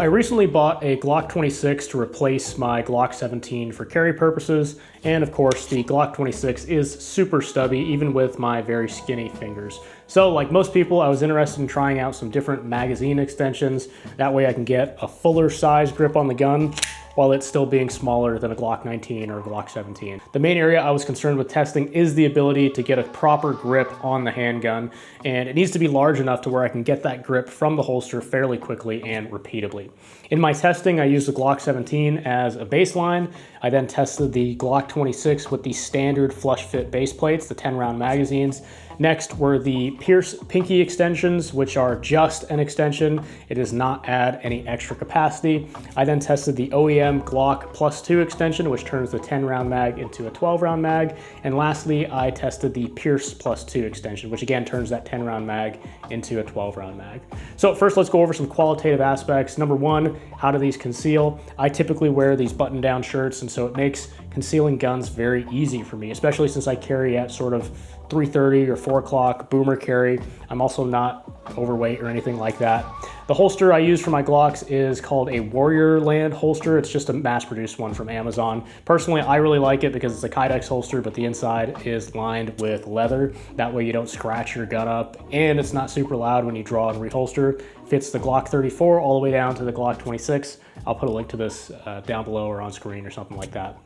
I recently bought a Glock 26 to replace my Glock 17 for carry purposes, and of course the Glock 26 is super stubby even with my very skinny fingers. So like most people, I was interested in trying out some different magazine extensions. That way I can get a fuller size grip on the gun while it's still being smaller than a Glock 19 or a Glock 17. The main area I was concerned with testing is the ability to get a proper grip on the handgun, and it needs to be large enough to where I can get that grip from the holster fairly quickly and repeatably. In my testing, I used the Glock 17 as a baseline. I then tested the Glock 26 with the standard flush fit base plates, the 10-round magazines. Next were the Pearce pinky extensions, which are just an extension. It does not add any extra capacity. I then tested the OEM Glock +2 extension, which turns the 10-round mag into a 12-round mag. And lastly, I tested the Pearce +2 extension, which again turns that 10-round mag into a 12-round mag. So first, let's go over some qualitative aspects. Number one, how do these conceal? I typically wear these button-down shirts, and so it makes concealing guns very easy for me, especially since I carry at sort of 3:30 or 4 o'clock boomer carry. I'm also not overweight or anything like that. The holster I use for my Glocks is called a Warrior Land holster. It's just a mass-produced one from Amazon. Personally, I really like it because it's a Kydex holster, but the inside is lined with leather. That way you don't scratch your gun up, and it's not super loud when you draw and reholster. Fits the Glock 34 all the way down to the Glock 26. I'll put a link to this down below or on screen or something like that.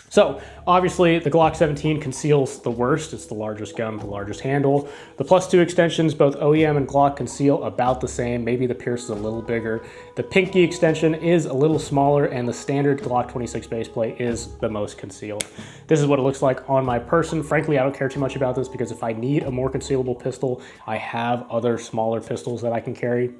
So obviously the Glock 17 conceals the worst. It's the largest gun, the largest handle. The +2 extensions, both OEM and Glock, conceal about the same. Maybe the Pearce is a little bigger. The pinky extension is a little smaller, and the standard Glock 26 baseplate is the most concealed. This is what it looks like on my person. Frankly, I don't care too much about this because if I need a more concealable pistol, I have other smaller pistols that I can carry.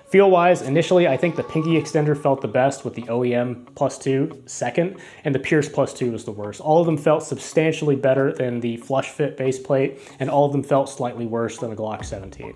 Feel-wise, initially, I think the pinky extender felt the best, with the OEM +2 second, and the Pearce +2 was the worst. All of them felt substantially better than the flush fit base plate, and all of them felt slightly worse than the Glock 17.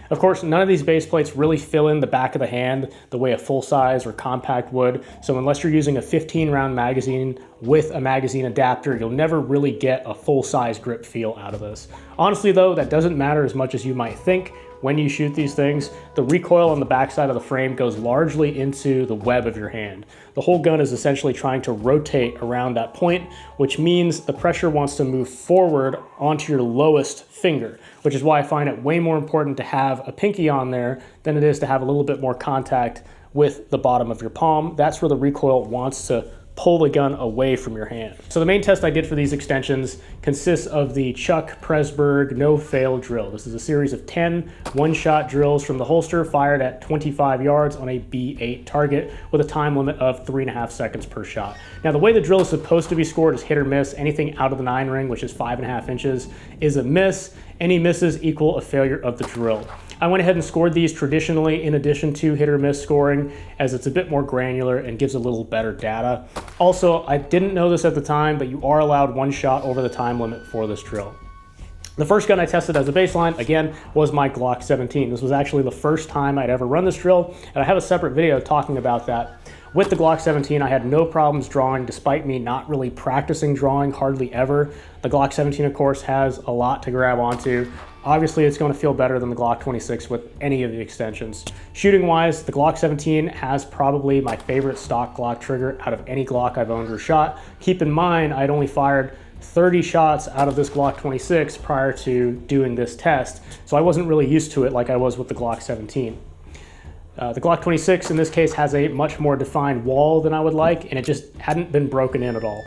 Of course, none of these base plates really fill in the back of the hand the way a full-size or compact would, so unless you're using a 15-round magazine with a magazine adapter, you'll never really get a full-size grip feel out of this. Honestly though, that doesn't matter as much as you might think. When you shoot these things, the recoil on the backside of the frame goes largely into the web of your hand. The whole gun is essentially trying to rotate around that point, which means the pressure wants to move forward onto your lowest finger, which is why I find it way more important to have a pinky on there than it is to have a little bit more contact with the bottom of your palm. That's where the recoil wants to pull the gun away from your hand. So the main test I did for these extensions consists of the Chuck Pressburg no-fail drill. This is a series of 10 one-shot drills from the holster fired at 25 yards on a B8 target with a time limit of 3.5 seconds per shot. Now the way the drill is supposed to be scored is hit or miss. Anything out of the 9 ring, which is 5.5 inches, is a miss. Any misses equal a failure of the drill. I went ahead and scored these traditionally in addition to hit or miss scoring, as it's a bit more granular and gives a little better data. Also, I didn't know this at the time, but you are allowed 1 shot over the time limit for this drill. The first gun I tested as a baseline, again, was my Glock 17. This was actually the first time I'd ever run this drill, and I have a separate video talking about that. With the Glock 17, I had no problems drawing, despite me not really practicing drawing hardly ever. The Glock 17, of course, has a lot to grab onto. Obviously, it's going to feel better than the Glock 26 with any of the extensions. Shooting-wise, the Glock 17 has probably my favorite stock Glock trigger out of any Glock I've owned or shot. Keep in mind, I'd only fired 30 shots out of this Glock 26 prior to doing this test, so I wasn't really used to it like I was with the Glock 17. The Glock 26 in this case has a much more defined wall than I would like, and it just hadn't been broken in at all.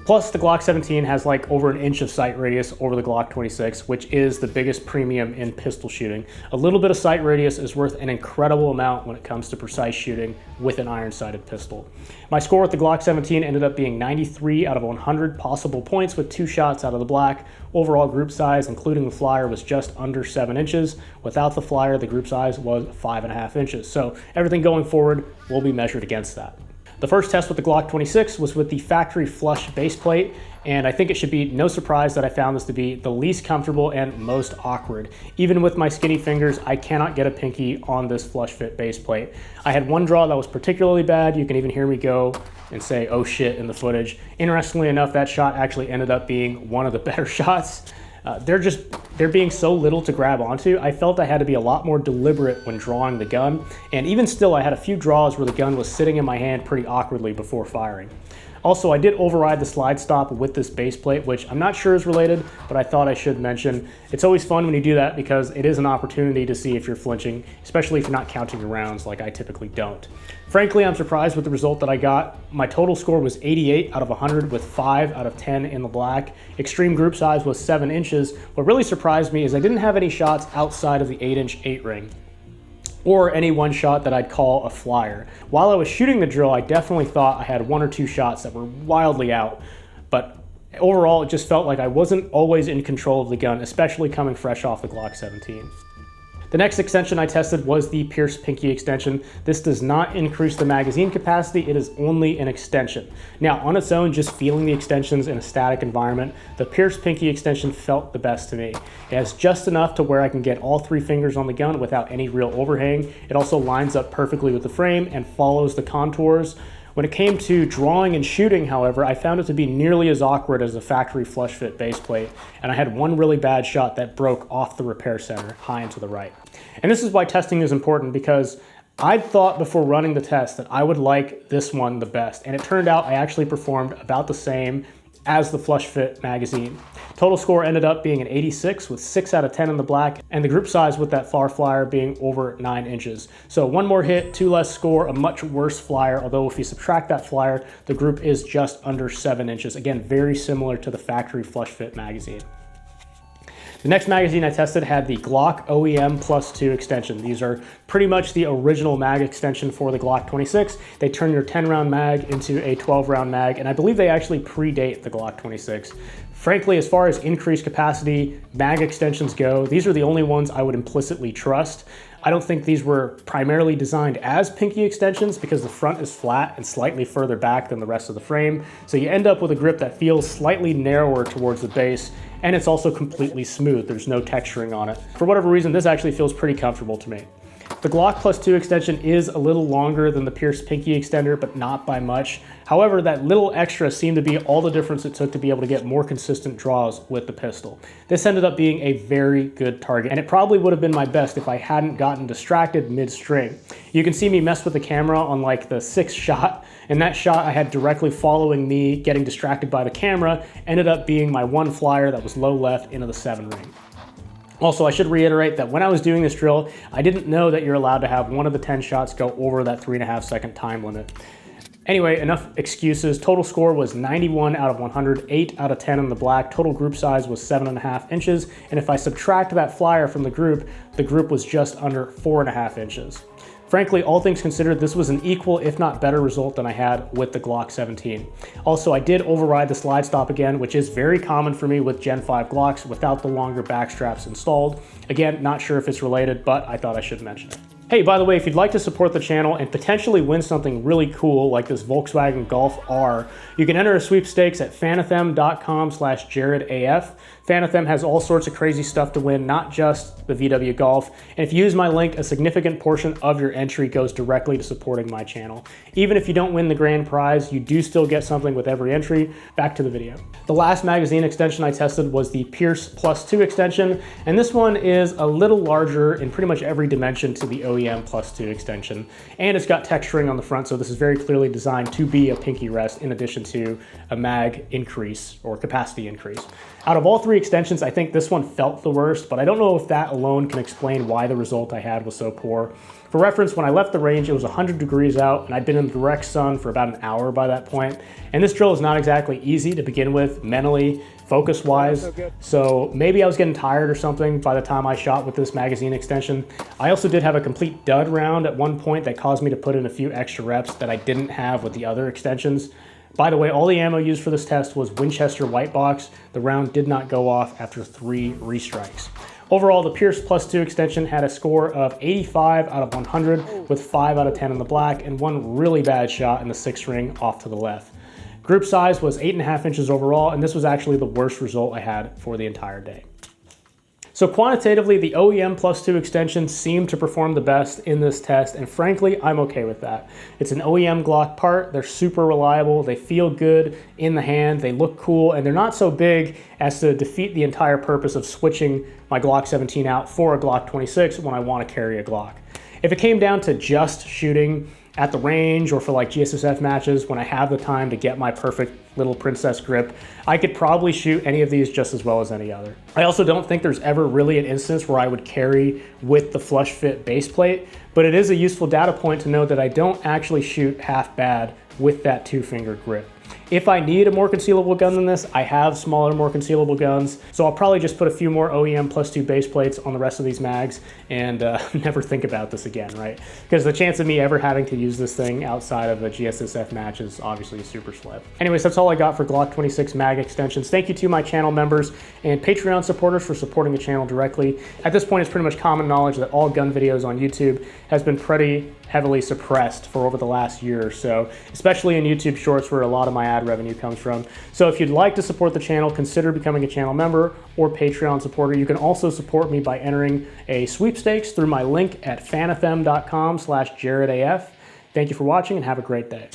Plus, the Glock 17 has like over an inch of sight radius over the Glock 26, which is the biggest premium in pistol shooting. A little bit of sight radius is worth an incredible amount when it comes to precise shooting with an iron-sighted pistol. My score with the Glock 17 ended up being 93 out of 100 possible points with 2 shots out of the black. Overall group size, including the flyer, was just under 7 inches. Without the flyer, the group size was 5.5 inches. So everything going forward will be measured against that. The first test with the Glock 26 was with the factory flush base plate, and I think it should be no surprise that I found this to be the least comfortable and most awkward. Even with my skinny fingers, I cannot get a pinky on this flush fit base plate. I had one draw that was particularly bad. You can even hear me go and say, oh shit, in the footage. Interestingly enough, that shot actually ended up being one of the better shots. They're being so little to grab onto. I felt I had to be a lot more deliberate when drawing the gun, and even still I had a few draws where the gun was sitting in my hand pretty awkwardly before firing. Also, I did override the slide stop with this base plate, which I'm not sure is related, but I thought I should mention. It's always fun when you do that because it is an opportunity to see if you're flinching, especially if you're not counting your rounds like I typically don't. Frankly, I'm surprised with the result that I got. My total score was 88 out of 100 with 5 out of 10 in the black. Extreme group size was 7 inches. What really surprised me is I didn't have any shots outside of the 8-inch 8-ring. Or any one shot that I'd call a flyer. While I was shooting the drill, I definitely thought I had 1 or 2 shots that were wildly out, but overall it just felt like I wasn't always in control of the gun, especially coming fresh off the Glock 17. The next extension I tested was the Pearce Pinky extension. This does not increase the magazine capacity, it is only an extension. Now, on its own, just feeling the extensions in a static environment, the Pearce Pinky extension felt the best to me. It has just enough to where I can get all 3 fingers on the gun without any real overhang. It also lines up perfectly with the frame and follows the contours. When it came to drawing and shooting, however, I found it to be nearly as awkward as a factory flush fit base plate, and I had one really bad shot that broke off the repair center, high and to the right. And this is why testing is important, because I'd thought before running the test that I would like this one the best, and it turned out I actually performed about the same as the flush fit magazine. Total score ended up being an 86 with 6 out of 10 in the black, and the group size with that far flyer being over 9 inches. So 1 more hit, 2 less score, a much worse flyer, although if you subtract that flyer, the group is just under 7 inches. Again, very similar to the factory flush fit magazine. The next magazine I tested had the Glock OEM +2 extension. These are pretty much the original mag extension for the Glock 26. They turn your 10-round mag into a 12-round mag, and I believe they actually predate the Glock 26. Frankly, as far as increased capacity mag extensions go, these are the only ones I would implicitly trust. I don't think these were primarily designed as pinky extensions because the front is flat and slightly further back than the rest of the frame. So you end up with a grip that feels slightly narrower towards the base, and it's also completely smooth. There's no texturing on it. For whatever reason, this actually feels pretty comfortable to me. The Glock +2 extension is a little longer than the Pearce Pinky extender, but not by much. However, that little extra seemed to be all the difference it took to be able to get more consistent draws with the pistol. This ended up being a very good target, and it probably would have been my best if I hadn't gotten distracted mid-string. You can see me mess with the camera on like the 6th shot, and that shot I had directly following me getting distracted by the camera ended up being my 1 flyer that was low left into the 7 ring. Also, I should reiterate that when I was doing this drill, I didn't know that you're allowed to have 1 of the 10 shots go over that 3.5 second time limit. Anyway, enough excuses. Total score was 91 out of 100, 8 out of 10 in the black. Total group size was 7.5 inches. And if I subtract that flyer from the group was just under 4.5 inches. Frankly, all things considered, this was an equal, if not better result than I had with the Glock 17. Also, I did override the slide stop again, which is very common for me with Gen 5 Glocks without the longer back straps installed. Again, not sure if it's related, but I thought I should mention it. Hey, by the way, if you'd like to support the channel and potentially win something really cool like this Volkswagen Golf R, you can enter a sweepstakes at fanathem.com/JaredAF. Fanathem has all sorts of crazy stuff to win, not just the VW Golf. And if you use my link, a significant portion of your entry goes directly to supporting my channel. Even if you don't win the grand prize, you do still get something with every entry. Back to the video. The last magazine extension I tested was the Pearce +2 extension, and this one is a little larger in pretty much every dimension to the OEM +2 extension. And it's got texturing on the front, so this is very clearly designed to be a pinky rest in addition to a mag increase or capacity increase. Out of all 3 extensions, I think this one felt the worst, but I don't know if that alone can explain why the result I had was so poor. For reference, when I left the range, it was 100 degrees out, and I'd been in the direct sun for about an hour by that point. And this drill is not exactly easy to begin with, mentally, focus-wise. So maybe I was getting tired or something by the time I shot with this magazine extension. I also did have a complete dud round at one point that caused me to put in a few extra reps that I didn't have with the other extensions. By the way, all the ammo used for this test was Winchester White Box. The round did not go off after 3 restrikes. Overall, the Pearce +2 extension had a score of 85 out of 100 with 5 out of 10 in the black and 1 really bad shot in the 6th ring off to the left. Group size was 8.5 inches overall, and this was actually the worst result I had for the entire day. So quantitatively, the OEM +2 extensions seem to perform the best in this test, and frankly, I'm okay with that. It's an OEM Glock part, they're super reliable, they feel good in the hand, they look cool, and they're not so big as to defeat the entire purpose of switching my Glock 17 out for a Glock 26 when I want to carry a Glock. If it came down to just shooting at the range or for like GSSF matches when I have the time to get my perfect little princess grip, I could probably shoot any of these just as well as any other. I also don't think there's ever really an instance where I would carry with the flush fit base plate, but it is a useful data point to know that I don't actually shoot half bad with that 2-finger grip. If I need a more concealable gun than this, I have smaller, more concealable guns, so I'll probably just put a few more OEM +2 base plates on the rest of these mags and never think about this again, right? Because the chance of me ever having to use this thing outside of a GSSF match is obviously super slim. Anyways, that's all I got for Glock 26 mag extensions. Thank you to my channel members and Patreon supporters for supporting the channel directly. At this point, it's pretty much common knowledge that all gun videos on YouTube has been pretty heavily suppressed for over the last year or so, especially in YouTube Shorts where a lot of my ad revenue comes from. So if you'd like to support the channel, consider becoming a channel member or Patreon supporter. You can also support me by entering a sweepstakes through my link at fanfm.com/JaredAF. Thank you for watching and have a great day.